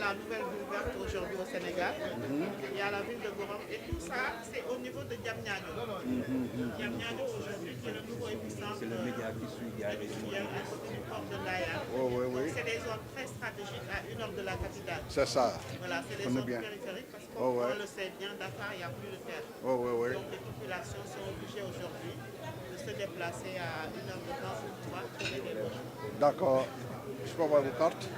la nouvelle ville verte aujourd'hui au Sénégal. Il y a la ville de Gorom et tout ça, c'est au niveau de Diamniadio. Diamniadio aujourd'hui, qui est le nouveau épicentre C'est le média qui suit industriel à côté du port de Ndaya. Oh, oui, Donc oui. c'est des zones très stratégiques à 1 heure de la capitale. C'est ça. Voilà, c'est les On est zones bien. périphériques parce qu'on Oh, ouais. le sait bien, Dakar, il n'y a plus de terre. Oh, oui, oui. Donc les populations sont obligées aujourd'hui de se déplacer à 1 heure de temps pour pouvoir trouver des logements. D'accord. Je peux avoir vos cartes?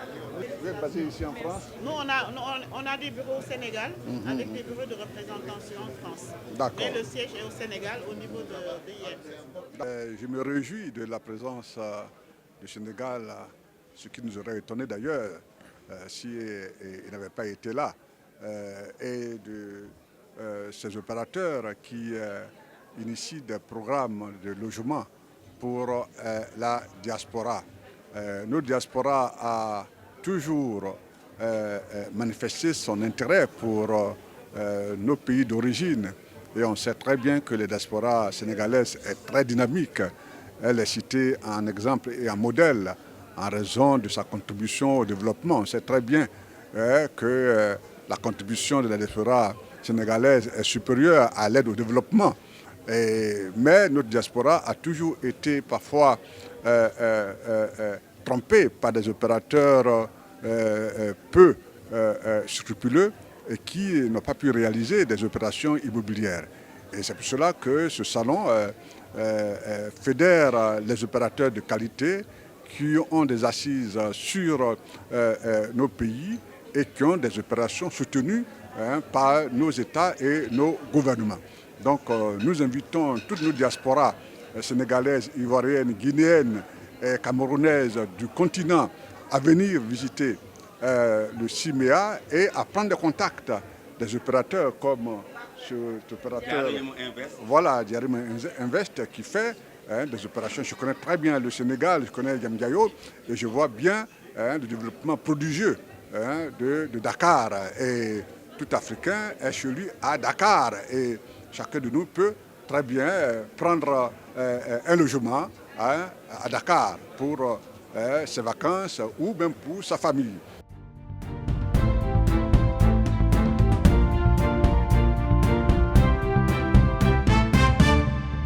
Vous êtes basé ici en France? Nous, on a des bureaux au Sénégal avec des bureaux de représentation en France. D'accord. Mais le siège est au Sénégal au niveau de IEM. Je me réjouis de la présence du Sénégal, ce qui nous aurait étonné d'ailleurs si il n'avait pas été là, et de ces opérateurs qui initient des programmes de logement pour la diaspora. Notre diaspora a toujours manifesté son intérêt pour nos pays d'origine. Et on sait très bien que la diaspora sénégalaise est très dynamique. Elle est citée en exemple et en modèle en raison de sa contribution au développement. On sait très bien que la contribution de la diaspora sénégalaise est supérieure à l'aide au développement. Mais notre diaspora a toujours été parfois trompée par des opérateurs peu scrupuleux et qui n'ont pas pu réaliser des opérations immobilières. Et c'est pour cela que ce salon fédère les opérateurs de qualité qui ont des assises sur nos pays et qui ont des opérations soutenues par nos États et nos gouvernements. Donc nous invitons toutes nos diasporas sénégalaises, ivoiriennes, guinéennes et camerounaises du continent à venir visiter le CIMEA et à prendre des contacts des opérateurs comme cet opérateur, voilà, Diarim Invest, qui fait des opérations. Je connais très bien le Sénégal, je connais Diamniadio et je vois bien le développement prodigieux de Dakar. Et tout Africain est chez lui à Dakar. Et chacun de nous peut très bien prendre un logement à Dakar pour ses vacances ou même pour sa famille.